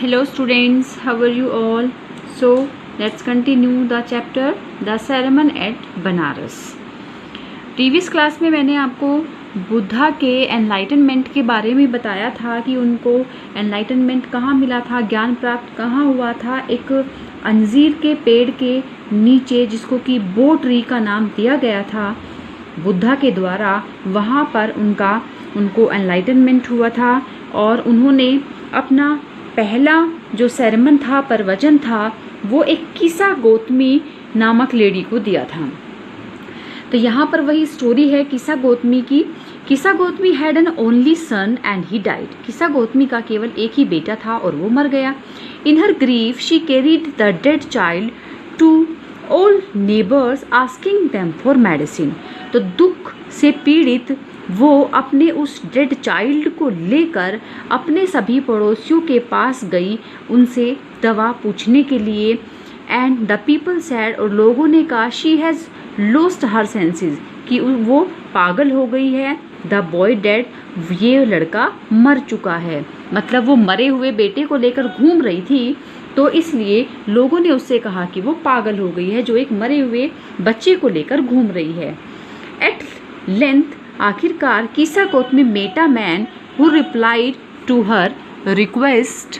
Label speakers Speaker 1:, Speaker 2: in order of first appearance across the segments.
Speaker 1: Hello students, how are you all? So let's continue the chapter The Sermon at Banaras. Previous class में मैंने आपको बुद्धा के enlightenment के बारे में बताया था कि उनको एनलाइटनमेंट कहाँ मिला था, ज्ञान प्राप्त कहाँ हुआ था। एक अंजीर के पेड़ के नीचे, जिसको कि बो ट्री का नाम दिया गया था बुद्धा के द्वारा, वहाँ पर उनको एनलाइटनमेंट हुआ था और उन्होंने अपना पहला जो सेरेमन था, प्रवचन था, वो एक किसा गौतमी नामक लेडी को दिया था। तो यहाँ पर वही स्टोरी है किसा गौतमी की। किसा Gautami had an only son and he died. किसा गौतमी का केवल एक ही बेटा था और वो मर गया। In her grief she carried the dead child to all neighbours asking them for medicine. तो दुख से पीड़ित वो अपने उस डेड चाइल्ड को लेकर अपने सभी पड़ोसियों के पास गई, उनसे दवा पूछने के लिए। एंड द पीपल सैड, और लोगों ने कहा, she has lost her senses, कि वो पागल हो गई है। द बॉय डेड, ये लड़का मर चुका है। मतलब वो मरे हुए बेटे को लेकर घूम रही थी, तो इसलिए लोगों ने उससे कहा कि वो पागल हो गई है, जो एक मरे हुए बच्चे को लेकर घूम रही है। एट लेंथ, आखिरकार Kisa Gotami met a man who replied to her request.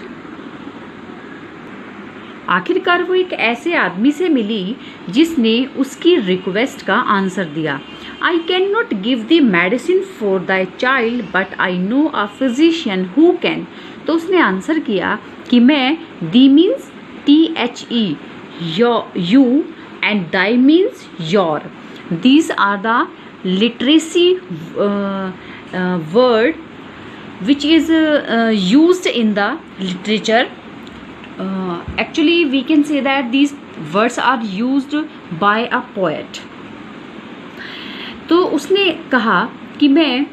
Speaker 1: आखिरकार वो एक ऐसे आदमी से मिली जिसने उसकी रिक्वेस्ट का आंसर दिया। I can not give the medicine for the child but I know a physician who can. तो उसने आंसर किया कि मैं, thee means THE, you, and thy means your. These are the literacy word which is used in the literature. Actually we can say that these words are used by a poet. तो उसने कहा कि मैं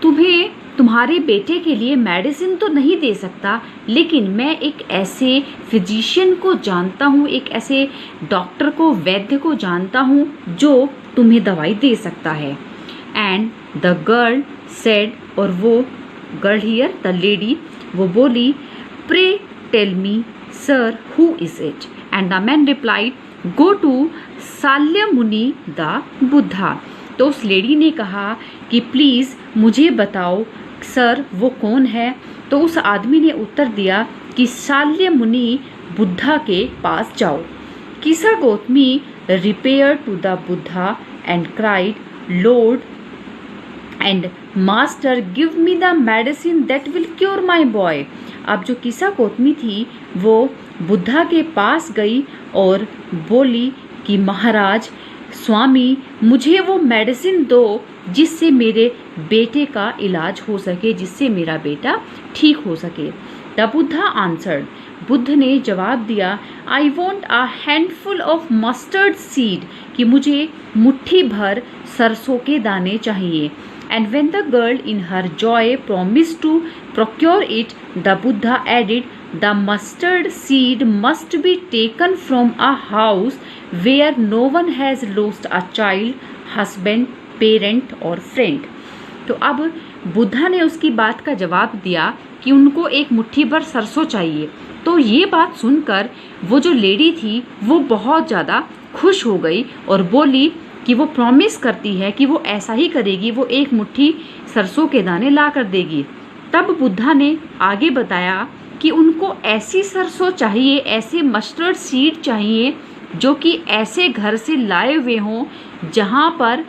Speaker 1: तुम्हें तुम्हारे बेटे के लिए मेडिसिन तो नहीं दे सकता, लेकिन मैं एक ऐसे फिजिशियन को जानता हूँ, एक ऐसे डॉक्टर को, वैद्य को जानता हूँ जो तुम्हें दवाई दे सकता है। एंड द गर्ल सेड, और वो गर्ल हियर द लेडी, वो बोली, pray tell me sir who is it. And the man replied, go to Sakya Muni the Buddha. तो उस लेडी ने कहा कि प्लीज़ मुझे बताओ सर वो कौन है। तो उस आदमी ने उत्तर दिया कि शाल्य मुनि बुद्धा के पास जाओ। Kisa Gotami repair to the Buddha and cried, lord and master give me the medicine that will cure my boy. अब जो किसा गौतमी थी वो बुद्धा के पास गई और बोली कि महाराज, स्वामी, मुझे वो मेडिसिन दो जिससे मेरे बेटे का इलाज हो सके, जिससे मेरा बेटा ठीक हो सके। द बुद्धा आंसर्ड, बुद्ध ने जवाब दिया, I want a handful of mustard seed, कि मुझे मुट्ठी भर सरसों के दाने चाहिए। And when the girl in her joy promise to procure it, the Buddha added, the mustard seed must be taken from a house where no one has lost a child, husband, parent or friend. तो अब बुद्धा ने उसकी बात का जवाब दिया कि उनको एक मुट्ठी भर सरसों चाहिए। तो ये बात सुनकर वो जो लेडी थी वो बहुत ज़्यादा खुश हो गई और बोली कि वो प्रॉमिस करती है कि वो ऐसा ही करेगी, वो एक मुट्ठी सरसों के दाने ला कर देगी। तब बुद्धा ने आगे बताया कि उनको ऐसी सरसों चाहिए, ऐसे मस्टर्ड सीड चाहिए जो कि ऐसे घर से लाए हुए हों जहाँ पर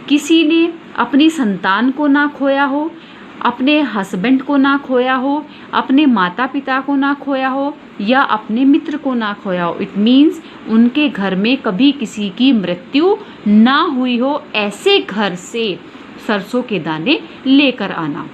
Speaker 1: किसी ने अपनी संतान को ना खोया हो, अपने हस्बैंड को ना खोया हो, अपने माता पिता को ना खोया हो, या अपने मित्र को ना खोया हो। इट मीन्स उनके घर में कभी किसी की मृत्यु ना हुई हो, ऐसे घर से सरसों के दाने लेकर आना।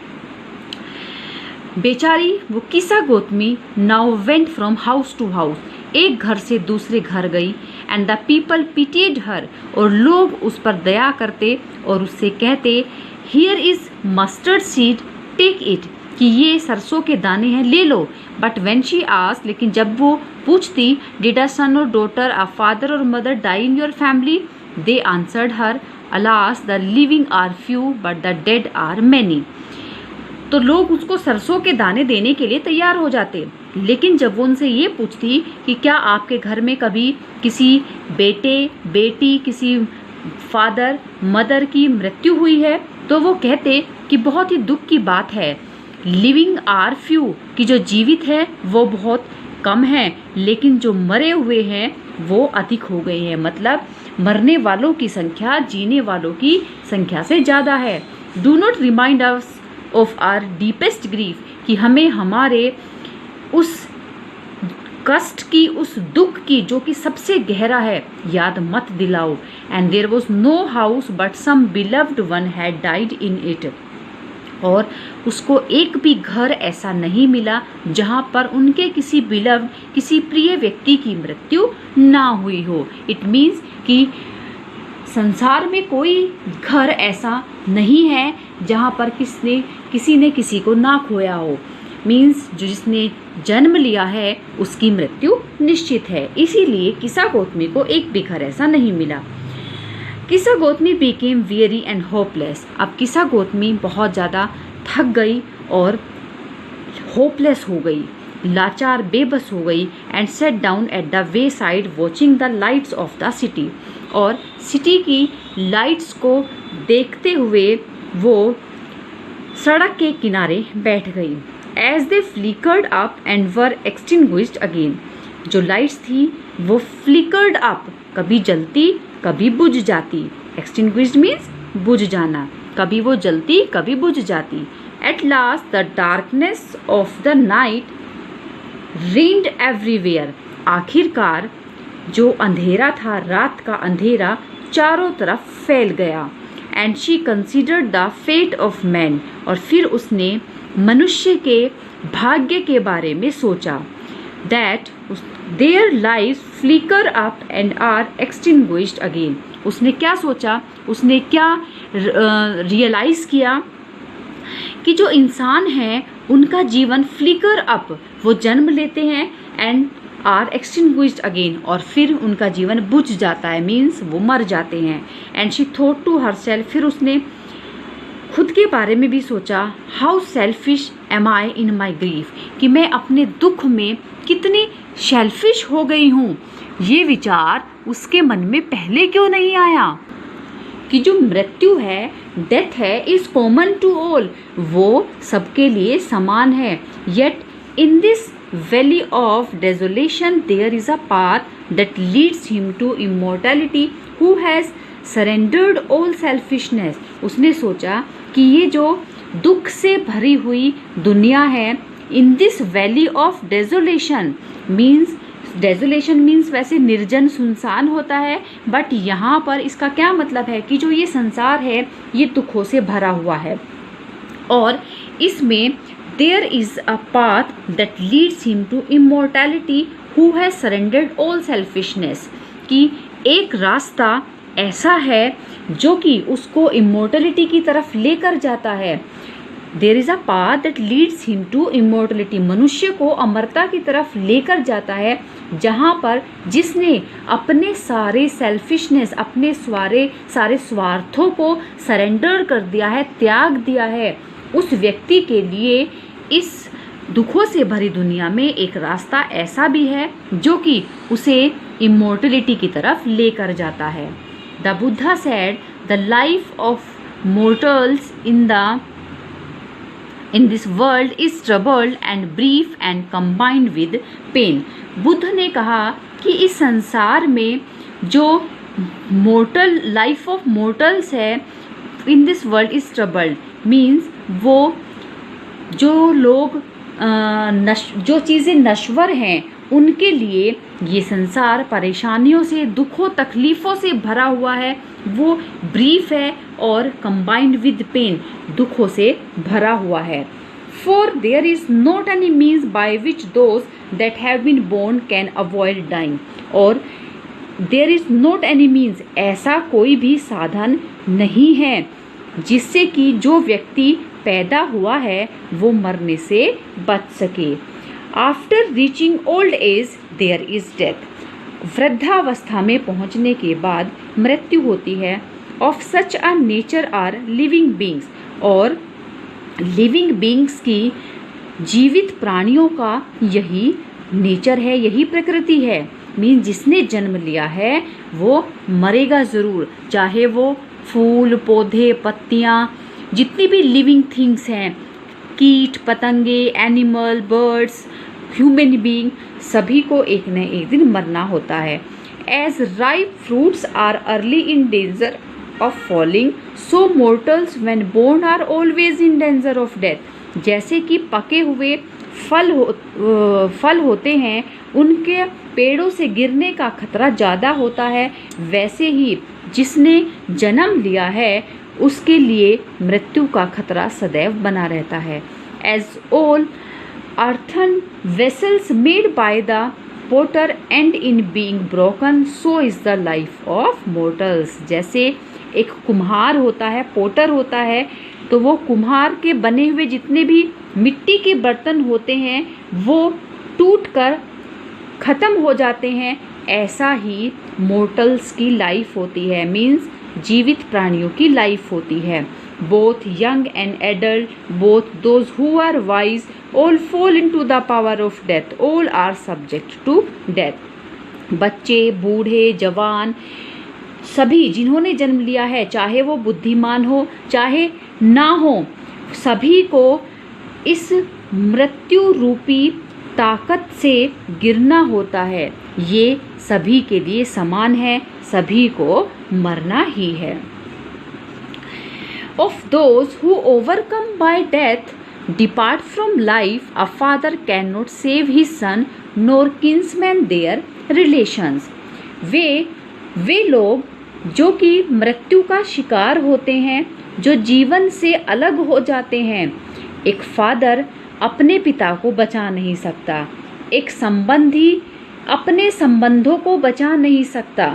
Speaker 1: बेचारी वो Kisa Gotami now went from house to house, एक घर से दूसरे घर गई। And the people pitied her, और लोग उस पर दया करते और उससे कहते, here is mustard seed, take it, कि ये सरसों के दाने हैं, ले लो। बट वेन शी आस्क्ड, लेकिन जब वो पूछती, did a son or daughter, a father or mother die in your family, they answered her, alas the living are few but the dead are many. तो लोग उसको सरसों के दाने देने के लिए तैयार हो जाते। लेकिन जब वो उनसे ये पूछती कि क्या आपके घर में कभी किसी बेटे बेटी, किसी फादर मदर की मृत्यु हुई है, तो वो कहते कि बहुत ही दुख की बात है, लिविंग आर फ्यू, कि जो जीवित है वो बहुत कम है, लेकिन जो मरे हुए हैं वो अधिक हो गए हैं। मतलब मरने वालों की संख्या जीने वालों की संख्या से ज़्यादा है। Do not remind us of our deepest grief, कि हमें हमारे उस कष्ट की, उस दुख की जो कि सबसे गहरा है, याद मत दिलाओ। And there was no house but some beloved one had died in it, और उसको एक भी घर ऐसा नहीं मिला जहाँ पर उनके किसी बिलव्ड, किसी प्रिय व्यक्ति की मृत्यु ना हुई हो। इट मीन्स कि संसार में कोई घर ऐसा नहीं है जहाँ पर किसी ने किसी को ना खोया हो। मीन्स जो जिसने जन्म लिया है उसकी मृत्यु निश्चित है। इसीलिए किसा गौतमी को एक भी घर ऐसा नहीं मिला। किसा Gautami became weary and hopeless। अब किसा गौतमी बहुत ज़्यादा थक गई और होपलेस हो गई, लाचार बेबस हो गई। And sat down at the way side watching the lights of the city, और सिटी की लाइट्स को देखते हुए वो सड़क के किनारे बैठ गई। As they flickered up and were extinguished again, जो लाइट्स थी वो फ्लिकर्ड अप, कभी जलती कभी बुझ जाती। एक्सटिंग्विश्ड मीन्स बुझ जाना, कभी वो जलती कभी बुझ जाती। At last the darkness of the night reigned everywhere, आखिरकार जो अंधेरा था, रात का अंधेरा चारों तरफ फैल गया। And she considered the fate of man, और फिर उसने मनुष्य के भाग्य के बारे में सोचा। That their lives flicker up and are extinguished again. उसने क्या सोचा, उसने क्या रियलाइज किया कि जो इंसान हैं उनका जीवन फ्लिकर अप, वो जन्म लेते हैं, एंड आर एक्सटिंग्विश्ड अगेन, और फिर उनका जीवन बुझ जाता है, मीन्स वो मर जाते हैं। And she thought to herself, फिर उसने खुद के बारे में भी सोचा, how selfish am I in my grief, कि मैं अपने दुख में कितनी सेल्फिश हो गई हूँ। ये विचार उसके मन में पहले क्यों नहीं आया कि जो मृत्यु है, डेथ है, इज कॉमन टू ऑल, वो सबके लिए समान है। Yet in this valley of desolation there is a path that leads him to immortality who has surrendered all selfishness. उसने सोचा कि ये जो दुख से भरी हुई दुनिया है, in this valley of desolation means वैसे निर्जन सुनसान होता है, बट यहाँ पर इसका क्या मतलब है कि जो ये संसार है ये दुखों से भरा हुआ है, और इसमें there is a path that leads him to immortality who has surrendered all selfishness, कि एक रास्ता ऐसा है जो कि उसको इमोर्टलिटी की तरफ लेकर जाता है। There is a path that leads him to immortality, मनुष्य को अमरता की तरफ लेकर जाता है, जहाँ पर जिसने अपने सारे सेल्फिशनेस, अपने सारे स्वार्थों को सरेंडर कर दिया है, त्याग दिया है, उस व्यक्ति के लिए इस दुखों से भरी दुनिया में एक रास्ता ऐसा भी है जो कि उसे इमोर्टलिटी की तरफ लेकर जाता है। The Buddha said the life of mortals in this world is troubled and brief and combined with pain. Buddha ने कहा कि इस संसार में जो मोर्टल लाइफ ऑफ मोर्टल्स है, in this world is troubled means वो जो लोग जो चीज़ें नश्वर हैं उनके लिए ये संसार परेशानियों से, दुखों तकलीफ़ों से भरा हुआ है, वो ब्रीफ है और कंबाइंड विद पेन, दुखों से भरा हुआ है। For there is not any means by which those that have been born can avoid dying, और there is not any means, ऐसा कोई भी साधन नहीं है जिससे कि जो व्यक्ति पैदा हुआ है वो मरने से बच सके। After reaching old age there is death, वृद्धावस्था में पहुंचने के बाद मृत्यु होती है। Of such a nature are living beings, और लिविंग बींग्स की, जीवित प्राणियों का यही नेचर है, यही प्रकृति है। मीन जिसने जन्म लिया है वो मरेगा ज़रूर, चाहे वो फूल, पौधे, पत्तियाँ, जितनी भी लिविंग थिंग्स हैं, कीट पतंगे, एनिमल, बर्ड्स, ह्यूमन बीइंग, सभी को एक न एक दिन मरना होता है। As ripe fruits are early in danger of falling, so mortals when born are always in danger of death. जैसे कि पके हुए फल होते हैं, उनके पेड़ों से गिरने का खतरा ज़्यादा होता है, वैसे ही जिसने जन्म लिया है उसके लिए मृत्यु का खतरा सदैव बना रहता है। As all earthen vessels made by the potter end in being broken, so is the life of mortals। जैसे एक कुम्हार होता है, पोटर होता है, तो वो कुम्हार के बने हुए जितने भी मिट्टी के बर्तन होते हैं वो टूट कर ख़त्म हो जाते हैं, ऐसा ही मोर्टल्स की लाइफ होती है, मीन्स जीवित प्राणियों की लाइफ होती है। Both young and adult, both those who are wise, all fall into the power of death, all are subject to death। बच्चे, बूढ़े, जवान, सभी जिन्होंने जन्म लिया है, चाहे वो बुद्धिमान हो चाहे ना हो, सभी को इस मृत्यु रूपी ताकत से गिरना होता है। ये सभी के लिए समान है, सभी को मरना ही है। Of those who overcome by death depart from life, a father cannot save his son nor kinsmen their relations। वे लोग जो कि मृत्यु का शिकार होते हैं, जो जीवन से अलग हो जाते हैं, एक फादर अपने पिता को बचा नहीं सकता, एक संबंधी अपने संबंधों को बचा नहीं सकता।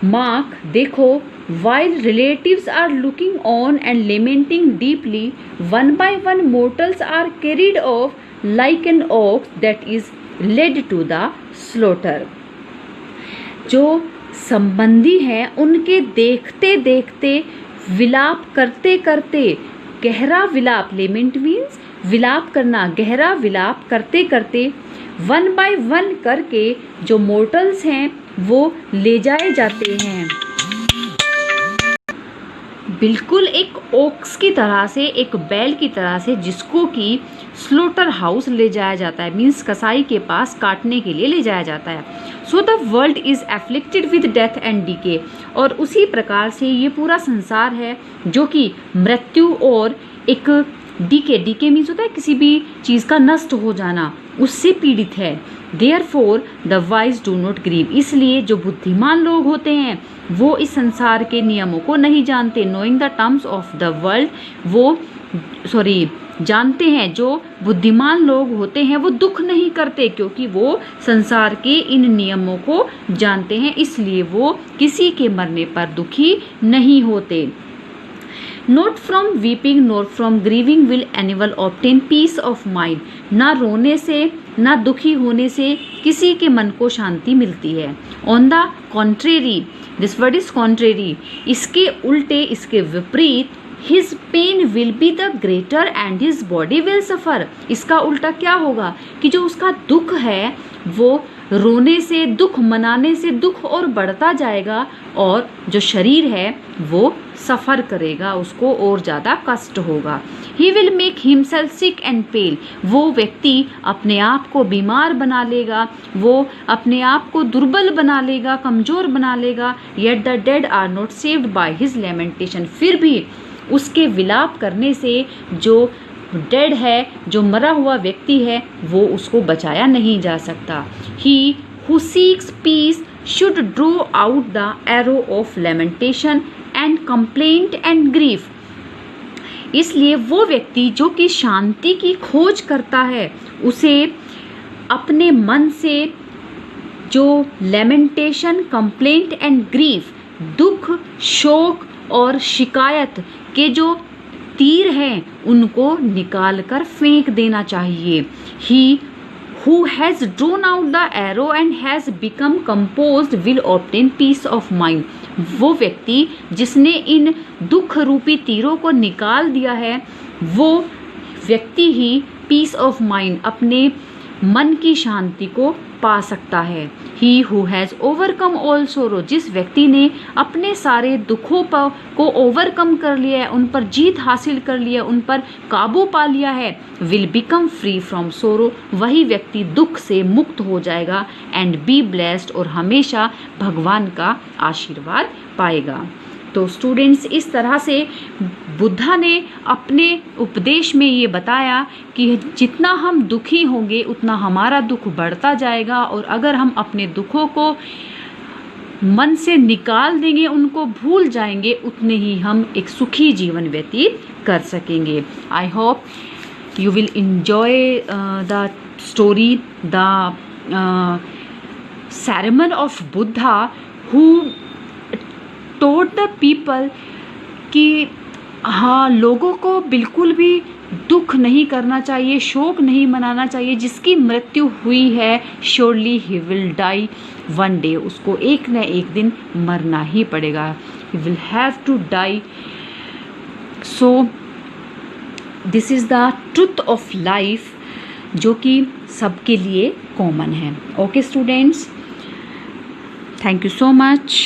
Speaker 1: मार्क देखो, while relatives are looking on and lamenting deeply, one by one mortals are carried off like an ox that is led to the slaughter। जो संबंधी हैं उनके देखते देखते, विलाप करते करते, गहरा विलाप, लेमेंट मीन्स विलाप करना, गहरा विलाप करते करते, वन बाय वन करके जो मोर्टल्स हैं वो ले जाए जाते हैं, बिल्कुल एक ओक्स की तरह से, एक बैल की तरह से, जिसको कि स्लोटर हाउस ले जाया जाता है, मीन्स कसाई के पास काटने के लिए ले जाया जाता है। So the world is afflicted with death and decay. और उसी प्रकार से ये पूरा संसार है जो कि मृत्यु और एक डीके मीन्स होता है किसी भी चीज़ का नष्ट हो जाना, उससे पीड़ित है। Therefore the wise do not grieve. इसलिए जो बुद्धिमान लोग होते हैं वो इस संसार के नियमों को नहीं जानते। Knowing the terms of the world, वो जानते हैं, जो बुद्धिमान लोग होते हैं वो दुख नहीं करते, क्योंकि वो संसार के इन नियमों को जानते हैं, इसलिए वो किसी के मरने पर दुखी नहीं होते। Not from weeping not from grieving will any man obtain peace of mind. ना रोने से ना दुखी होने से किसी के मन को शांति मिलती है। On the contrary, this word is contrary, इसके उल्टे, इसके विपरीत, his pain will be the greater and his body will suffer. इसका उल्टा क्या होगा कि जो उसका दुख है वो रोने से, दुख मनाने से दुख और बढ़ता जाएगा, और जो शरीर है वो सफ़र करेगा, उसको और ज़्यादा कष्ट होगा। He will make himself sick and pale. वो व्यक्ति अपने आप को बीमार बना लेगा, वो अपने आप को दुर्बल बना लेगा, कमज़ोर बना लेगा। Yet the dead are not saved by his lamentation. फिर भी उसके विलाप करने से जो डेड है, जो मरा हुआ व्यक्ति है, वो उसको बचाया नहीं जा सकता। He who seeks peace should draw out the arrow of lamentation and complaint and grief. इसलिए वो व्यक्ति जो कि शांति की खोज करता है, उसे अपने मन से जो लेमेंटेशन, कंप्लेंट एंड ग्रीफ, दुख, शोक और शिकायत के जो तीर हैं उनको निकाल कर फेंक देना चाहिए। ही who has drawn out the arrow and has become composed will obtain peace of mind। वो व्यक्ति जिसने इन दुख रूपी तीरों को निकाल दिया है, वो व्यक्ति ही पीस ऑफ माइंड, अपने मन की शांति को पा सकता है। He who has overcome all सोरो, जिस व्यक्ति ने अपने सारे दुखों को ओवरकम कर लिया है, उन पर जीत हासिल कर लिया, उन पर काबू पा लिया है, will become free from sorrow, वही व्यक्ति दुख से मुक्त हो जाएगा, एंड बी ब्लेस्ड, और हमेशा भगवान का आशीर्वाद पाएगा। तो स्टूडेंट्स, इस तरह से बुद्धा ने अपने उपदेश में ये बताया कि जितना हम दुखी होंगे उतना हमारा दुख बढ़ता जाएगा, और अगर हम अपने दुखों को मन से निकाल देंगे, उनको भूल जाएंगे, उतने ही हम एक सुखी जीवन व्यतीत कर सकेंगे। I hope you will enjoy the story, the sermon of Buddha, who taught the people कि हाँ, लोगों को बिल्कुल भी दुख नहीं करना चाहिए, शोक नहीं मनाना चाहिए। जिसकी मृत्यु हुई है, surely he will die one day, उसको एक न एक दिन मरना ही पड़ेगा, he will have to die. So this is the truth of life, जो कि सबके लिए कॉमन है। Okay students, thank you so much.